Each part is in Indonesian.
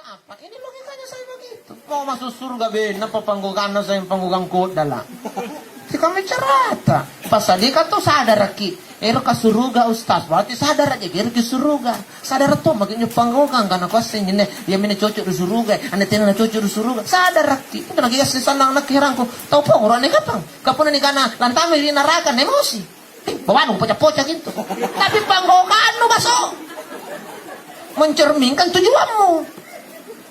Apa? Ini logikanya saya begitu. Mau masuk surga ben, apa panggugan sa yung panggugang kuda lang. Si kami carata. Pasali ka to sadar ki. Ero ka suruga ustaz. Berarti sadar aja kira ki suruga. Sadar to magin yung panggugang kana ko sa inyo. Yamin na cocok di suruga. Ane tina na cocok di suruga. Sadar ki. Ito nagigas lang nakirang ko. Tau po uran ni kapang. Kapuna ni kana lantami rin narakan emosi. Bawan mo poca-poca gitu. Tapi panggugaan mo baso. Mencerminkan tujuanmu.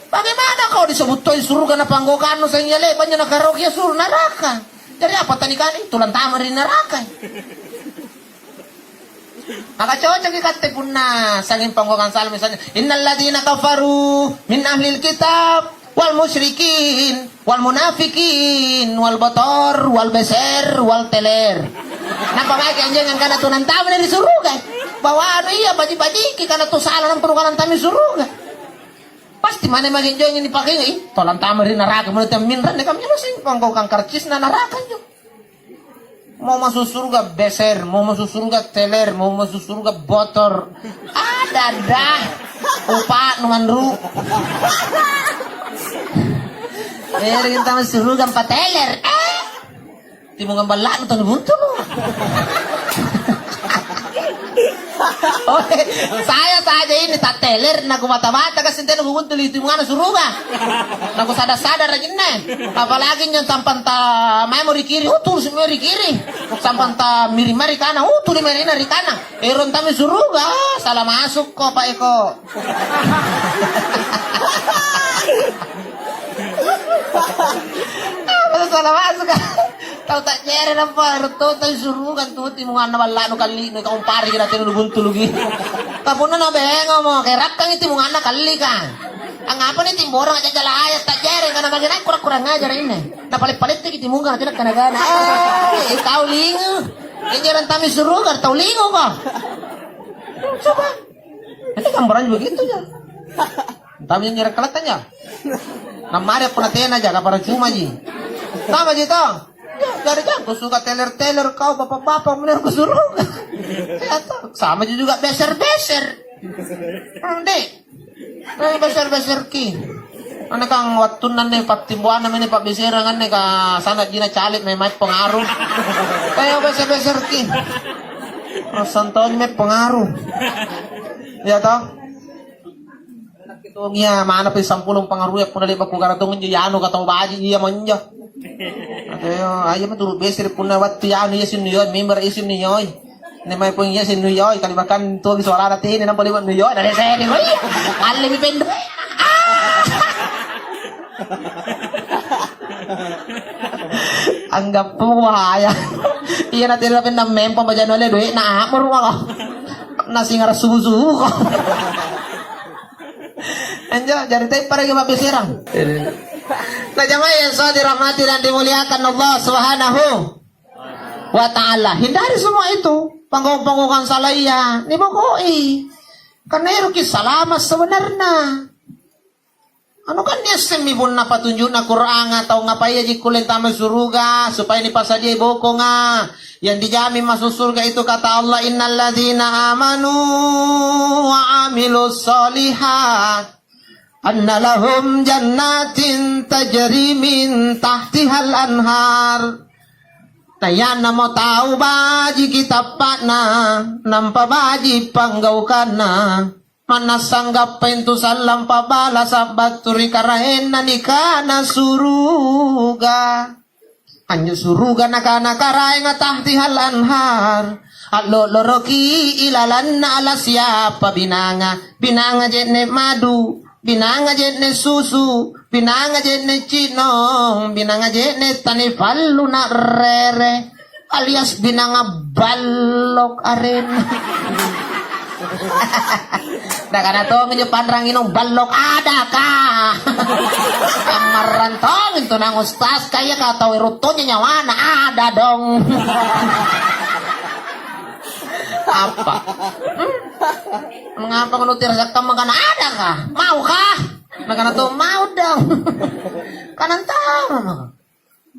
Bagaimana kau disebut toy surga na panggokan no sa inyale banyak nakarokya sur neraka. Jadi apa tadi kan itu lantama di neraka. Maka cocok ikate punna sangin panggokan salam misalnya innal ladina kafaru min ahlil kitab wal musyrikin wal munafikin wal batar wal beser wal teler. Napa lagi anjangan kana tu nantama dari surga. Bawa iya baji-baji kana tu salah ng perukanan tami surga. Pasti mana maging yang dipakai nggak? Tolan tamarin neraka menurut minran kami masih pangkau kang karcis na neraka nyo. Mau masuk surga beser, mau masuk surga teler, mau masuk surga botor. Ada dah. Upa numanru. Kita masuk surga empat teler. Timung gambalan atau buntu lo. Oh, saya saja ini tak teler naku mata-mata kasi teno guguntul itu mga nasuruga. Naku sadar-sadar lagi nih. Apalagi yang sampan ta memory kiri, utul si memory kiri. Sampan ta miri-mari kana, utul miri-mari kana. Eron tami suruga, salah masuk kok Pak Eko. Salah masuk kan. Tahu tak nyere na pa, ruto tayo surugan tuti mo nga nawala no kali no ikakumpari ka natin nubuntulogi. Tapos na bengo mo, kay rap kang iti mo nga nakali ka. Ang apa ni timborang at jalayas tak nyere ka na maginay kurang-kurang nga dyan eh. Napalit-palit ti iti mo nga natin nagkanagana. Ay, ikaw lingo. Hindi rin tami surugan, tau lingo ka. Saba? Hindi kambaran begitu ya. Tami yung nyerekalatan niya. Namari po natin na dyan, para cuma ji. Tama dito. Dari dyan, kung suka teler-teler kau, bapak-bapak mo na kusurong. Kaya to, sama juga beser-beser. Hindi. Ay, beser-beser ki. Ano kang watunan na yung patimbuan namin yung pabiserangan na ka sana di na chalit may pengaruh. Kaya beser-beser ki. Santonya may pengaruh. Ya to? Ito niya, maanap yung 10 pengaruh ya punali pagkukaratungin niya, yano katong baji niya man niya. Ayo matulog besir puna watu ya anu yasin nuyoy member isin nuyoy ne may pun yasin nuyoy kalimakan tuh suara natin nang baliwan nuyoy dari saya ni boy alim pendo anggap puwaya iya natin na pin na mempo bajan wala duit na amor mo ko nasi ngara susu ko anjo jadi tayo para yung mabisirang. Nah jamaah yang sah dirahmati dan dimuliakan Allah Subhanahu wa ta'ala. Hindari semua itu. Panggung-panggungan salaya. Ni bokoi. Karena itu salamat sebenarnya. Ano kan niya semibun na patunjuk na Quran atau ngapaya jikulin tayo suruga supaya nipasadya iboko nga. Yang dijamin masuk surga itu kata Allah innal ladzina amanu wa amilus solihat anna lahum jannatin tajri min tahtihal anhar. Tayan na mo tao baji kitapat na nampa baji panggaukan na manasanggap pintu salam pabala sabat turi karahen na nikana suruga. Anyo suruga nakanakaray nga tahtihal anhar. At loroki ilalan na alasya pa binanga. Binanga jene madu. Binanga jene susu, binanga jene cino, binanga jene tanifalu na rere, alias binanga balok aren. Dakana to nginyo panrang inong balok ada ka. Kamarantong ito ng ustas kaya ka tawiruto niya nyawa na ada dong. Apa? Mengapa menutir sakta magana ada ka? Mau ka? Magana to mau dong. Kanan tama.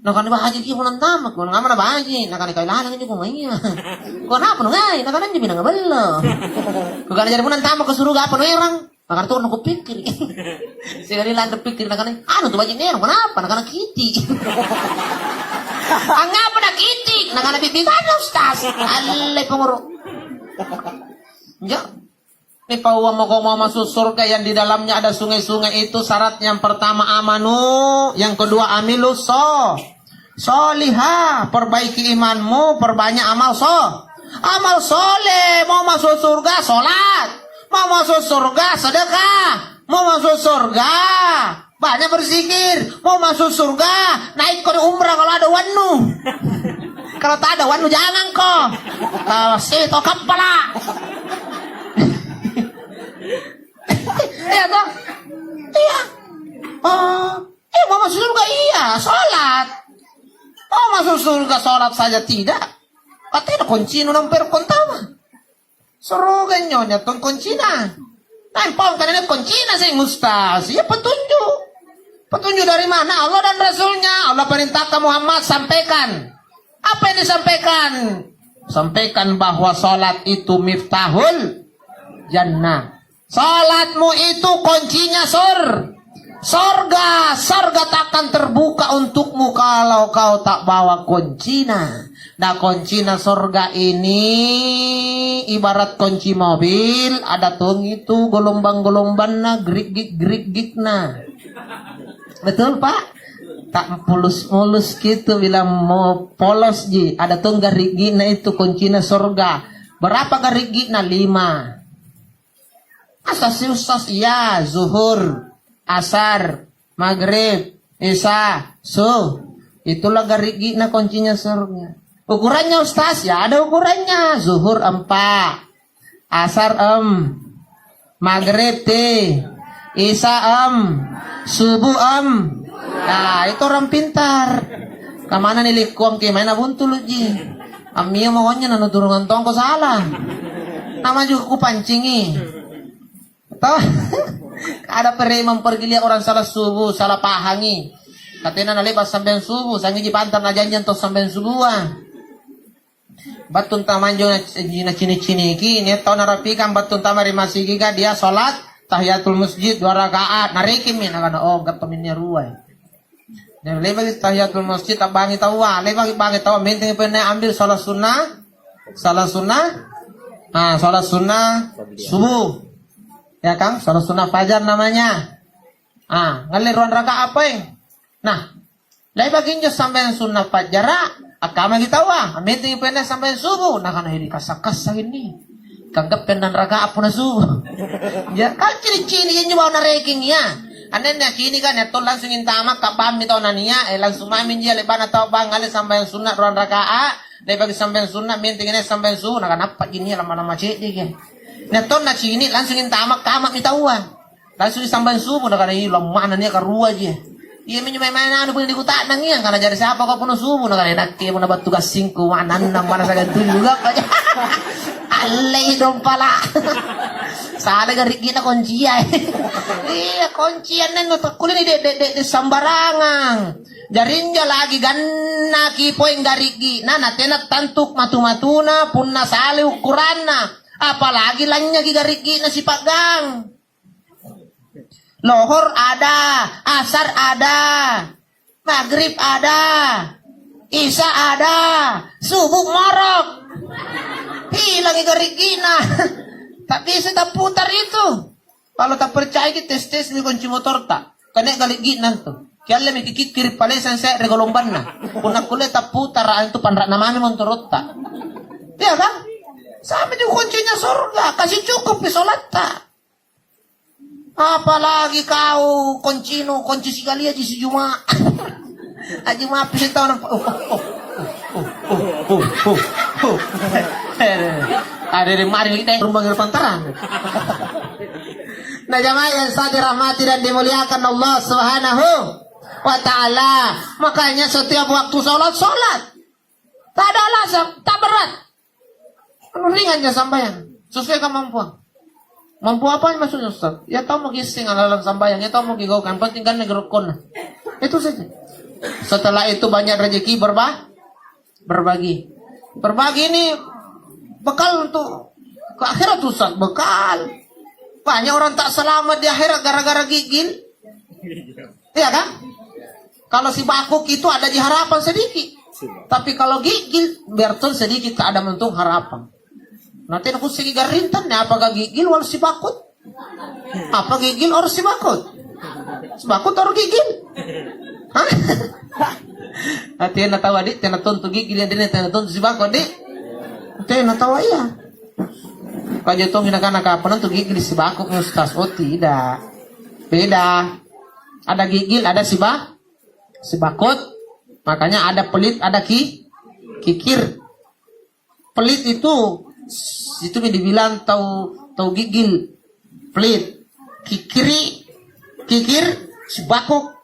Nakani bahaji ki kunan tama. Kung nga man bahaji, nakani kailangan niyo kung ay. Kung apa no ngay, nakani niyo binangabalo. Kung kana jadi kunan tama ke suruga apa no irang? Makar to ko pikir. Sekali lantai pikir nak anu tuh banyak nero kenapa nak kiti. Angapa nak kiti nak pipi kan Ustaz. Alay pengurus. Ya. Ini bahwa mau masuk surga yang di dalamnya ada sungai-sungai itu syarat yang pertama amanu, yang kedua amilus solihah, perbaiki imanmu, perbanyak amal amal soleh. Mau masuk surga sholat, mau masuk surga sedekah, mau masuk surga banyak berzikir, mau masuk surga naik ke umrah kalau ada wanu. Kalau tak ada wanu jangan kok. Kalau sih to kepala. Iya toh? Iya. Mau masuk surga iya, sholat. Mau masuk surga sholat saja tidak. Katanya kunci nomor kontama. Surga nyonya ton kuncina. Nampang karena kuncina sing Ustaz. Ya petunjuk. Petunjuk dari mana? Allah dan Rasulnya. Allah perintahkan Muhammad sampaikan. Apa yang disampaikan? Sampaikan bahwa sholat itu miftahul jannah. Salatmu itu kuncinya sorga. Sorga takkan terbuka untukmu kalau kau tak bawa kuncinya. Nah kuncinya sorga ini ibarat kunci mobil. Ada tung itu gelombang-gelombangnya grik-gik nah. Betul Pak? Tak mulus-mulus gitu bilang mau polos ji. Ada tung garik-gikna itu kuncinya sorga. Berapa garik-gikna? 5. Asas Ustaz ya zuhur, asar, maghrib, isya, itulah garigi na kuncinya surga. Ukurannya Ustaz ya ada ukurannya. Zuhur 4, asar maghrib 3, isya subuh Nah itu orang pintar. Kamana nilik kuang ke main buntu lu ji. Amia maunya nanu turungan tongko salah. Nama juga ku pancingi. Tahu? Ada peri mempergilia orang salah subuh, salah pahangi. Katanya nalepas sampai subuh, sangi di pantar na janjian tos sampai subuhan. Batun tamanjo na cini-cini ki, ni tau narapikan batun tamari masih giga dia sholat tahiyatul masjid 2 rakaat, narikim min akan gatominnya ruai. Dan lebih tahiyatul masjid tak bangi tawa, lebih bangi tawa, minting pernah ambil sholat sunnah, sholat sunnah subuh. Ya Kang, sholat sunnah fajar namanya. Ngalir 2 rakaat apa yang? Nah, lai baginjo sampai sunnah fajar, akama kita amit yung pena sampai subuh. Nah, kana hindi kasakas ini. Kanggap penan rakaat po na subuh. Ya, kan cini-cini yan yung bawa na reking niya. Anen na cini kan, ito langsung intamak, kapam nito na niya, langsung mamin dia, leban na tao bang, ngalir sampai sunnah 2 rakaat, lai bagi sampai sunnah, minting ini sampai subuh, nakanapat yun niya, lama-lama cidik ya. Neton na sini langsung tamak itawa. Langsung disamban subuh na kanay lamang na niya karuwa aja. Iya minyo may ano pun dikutaan nang iyan kana jari siapa ka puno subuh na kanay nakki mo na batugas 5 manan nang para sa ganito juga kanya. Alay dong pala. Sana garigi na konjiya. Iya konjiya na no kulin de sambarangang. Jarinja lagi ganna kipo yung garigi na natenat tantuk matu-matuna punna sali ukuranna. Apalagi lainnya gigarigi na si Pagang. Lohor ada, asar ada, maghrib ada, isya ada, subuh morok. Hilang gigarigi na. Tak bisa tak putar itu. Kalau tak percaya kita tes ni kunci motor tak. Kena galigi nanto. Kaya may kikikirip palesan sa regolomban na. Kung nakulit tak putar itu panrak namami montorot tak. Iya kan? Sama juga kuncinya surga, kasih cukup di sholat tak. Apalagi kau kunci sekali aja si Juma. Aji maaf sih tahu ada di mari kita rumah pantaran. Nah jamaah yang saya dirahmati dan dimuliakan Allah Subhanahu wa ta'ala. Makanya setiap waktu sholat tak ada alasan, tak berat. Ringan aja sambayang, sesuai kemampuan. Mampu apa maksudnya Ustaz? Ya tahu mau gising alalan sambayang, ya tahu mau gigaukan, penting kan negerokon. Itu saja. Setelah itu banyak rezeki berbagi. Berbagi ini bekal untuk ke akhirat Ustaz, bekal. Banyak orang tak selamat di akhirat gara-gara gigil. Iya kan? Kalau si bakuk itu ada di harapan sedikit. Tapi kalau gigil, berton sedikit tak ada mentung harapan. Nanti aku segi garintan, apakah gigil harus si bakut? Apa gigil harus si bakut? Si bakut harus gigil. Hah? Nanti na tahu adik, tiada tonton gigil yang dia tiada tonton si bakut adik. Nanti na tahu iya. Kalau jatuh anak-anak apa nanti gigil si bakut Ustaz? Oh tidak, beda. Ada gigil, ada si bakut. Makanya ada pelit, ada kikir. Pelit itu dibilang tahu gigil, pelit. Kikir si bakuk.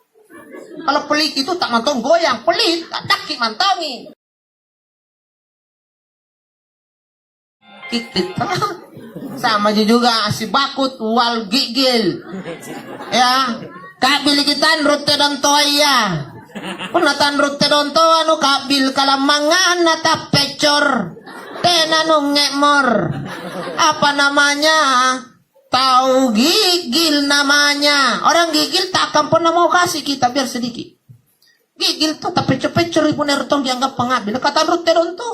Kalau pelit itu tak mantong goyang, pelit tak daki mantongi. Kikir sama juga si bakut wal gigil. Ya, kabil kita rute dan toya. Punatan rute don to anu kabil kalamangan nata pecor tenanu ngemor. Apa namanya? Tahu gigil namanya. Orang gigil tak akan pernah mau kasih kita biar sedikit. Gigil tuh tapi pecor pun ertong dianggap pengambil kata rute don to.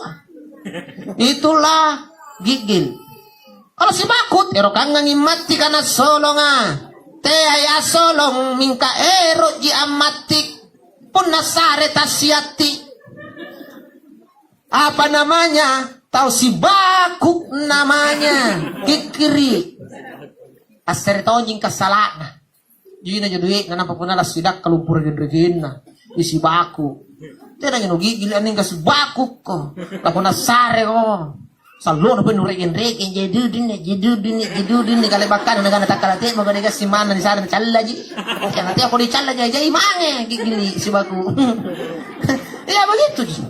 Itulah gigil. Kalau si bakut ero kang ngimati kana solonga. Teh aya solong mingka ero ji amatik. Pun nasare tasiati. Apa namanya? Tahu si bakuk namanya. Kikiri. Asar tahu jing kasalana. Jadi na duit na pun ala sidak kalumpur gen na. Isi bakuk. Tidak nyo gigil aning kas bakuk ko. Tapos nasare ko. Salo na pun regen jedudin kali bakkan na natakalate mo gani si mana ni sare challa ji. Ya nanti aku dicalla aja imange gigili si baku. Ya begitu ji.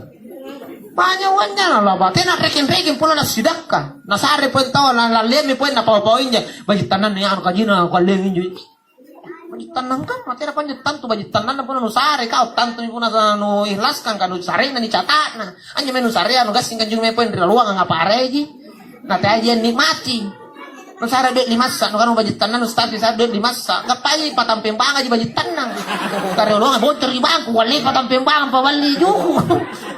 Panyawannya lah ba. Tena regen pula na sidakka. Na sare pun tahu na lemi pun na paw-pawinnya. Bagi tanan ni anu kajina ko lemi ji. Bagi tanan kan mati na panjutan tu bagi tanan na pun anu sare kau tantu ni pun anu ihlaskan kan sare na dicatat na. Anya menu sare anu gasing kan jume pun di luang ngapare ji. Na teh aja nikmati. Nu sare duit 5 sak nu kan bagi tanan ustaz bisa duit 5 sak. Ngapai patampeng bang aja bagi tanan. Kare luang bocor di bangku wali patampeng bang pa wali juku.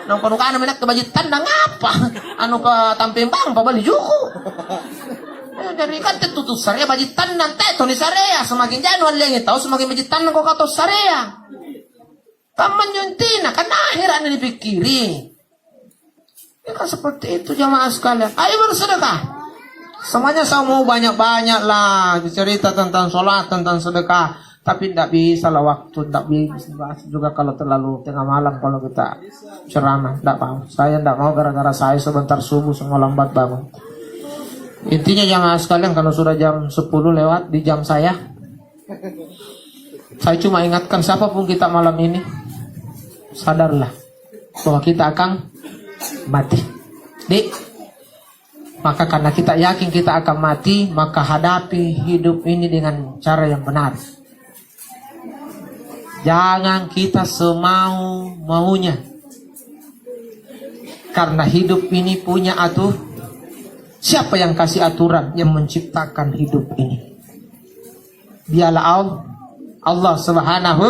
Nang panukan menak ke bagi tanan ngapa? Anu patampeng bang pa wali juku. Dari kan tutup sarea bajitan nanti Tony sarea semakin januan lagi tahu semakin bajitan kok kata sarea. Kaman nyuntina kan akhiran dipikiri. Ya kan seperti itu jamaah sekalian. Ayo bersedekah. Semuanya saya mau banyak-banyak lah bercerita tentang sholat, tentang sedekah. Tapi tidak bisa lah waktu, tidak bisa juga kalau terlalu tengah malam kalau kita ceramah. Tidak mau. Saya tidak mau gara-gara saya sebentar subuh semua lambat bangun. Intinya jangan sekalian kalau sudah jam 10 lewat di jam saya cuma ingatkan siapapun kita malam ini, sadarlah bahwa kita akan mati. Maka karena kita yakin kita akan mati, maka hadapi hidup ini dengan cara yang benar. Jangan kita semau-maunya. Karena hidup ini punya siapa yang kasih aturan, yang menciptakan hidup ini? Dialah Allah Subhanahu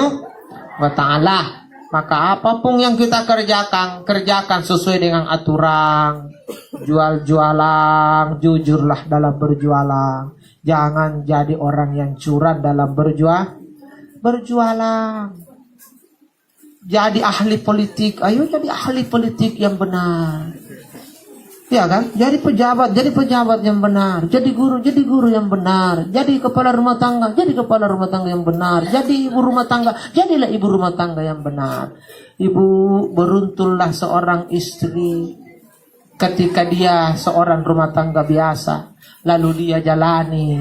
wa ta'ala. Maka apapun yang kita kerjakan sesuai dengan aturan. Jual-jualan, jujurlah dalam berjualan. Jangan jadi orang yang curang dalam berjualan. Jadi ahli politik, ayo jadi ahli politik yang benar. Ya kan? Jadi pejabat yang benar. Jadi guru yang benar. Jadi kepala rumah tangga yang benar. Jadi ibu rumah tangga, jadilah ibu rumah tangga yang benar. Ibu, beruntunglah seorang istri ketika dia seorang rumah tangga biasa, lalu dia jalani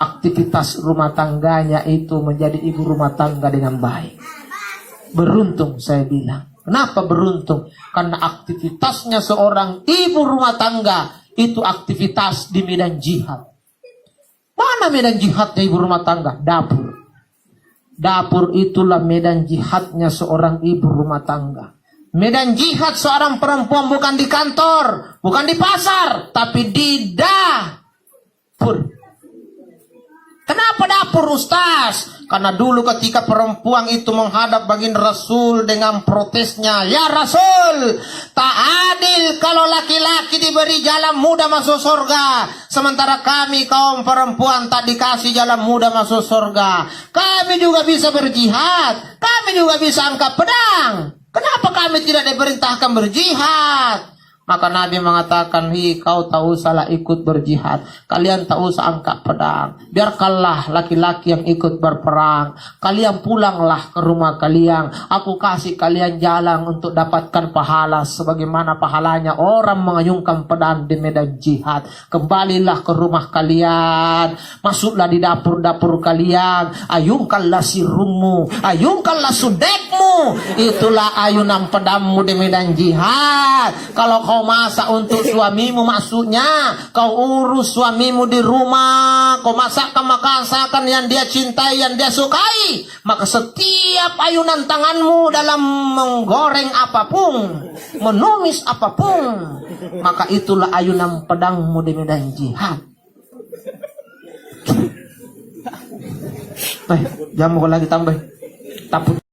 aktivitas rumah tangganya itu menjadi ibu rumah tangga dengan baik. Beruntung saya bilang. Kenapa beruntung? Karena aktivitasnya seorang ibu rumah tangga itu aktivitas di medan jihad. Mana medan jihadnya ibu rumah tangga? Dapur. Dapur itulah medan jihadnya seorang ibu rumah tangga. Medan jihad seorang perempuan bukan di kantor, bukan di pasar, tapi di dapur. Kenapa dapur, Ustaz? Karena dulu ketika perempuan itu menghadap baginda Rasul dengan protesnya, "Ya Rasul, tak adil kalau laki-laki diberi jalan mudah masuk surga, sementara kami kaum perempuan tak dikasih jalan mudah masuk surga. Kami juga bisa berjihad, kami juga bisa angkat pedang. Kenapa kami tidak diperintahkan berjihad?" Maka Nabi mengatakan, kau tak usahlah ikut berjihad. Kalian tak usah angkat pedang. Biarkanlah laki-laki yang ikut berperang. Kalian pulanglah ke rumah kalian. Aku kasih kalian jalan untuk dapatkan pahala. Sebagaimana pahalanya orang mengayunkan pedang di medan jihad. Kembalilah ke rumah kalian. Masuklah di dapur-dapur kalian. Ayunkanlah sirungmu. Ayunkanlah sudekmu. Itulah ayunan pedangmu di medan jihad. Kalau kau masak untuk suamimu, maksudnya kau urus suamimu di rumah, kau masakkan masakan yang dia cintai, yang dia sukai, maka setiap ayunan tanganmu dalam menggoreng apapun, menumis apapun, maka itulah ayunan pedangmu di medan jihad. Baik, jamu lagi tambah. Taput.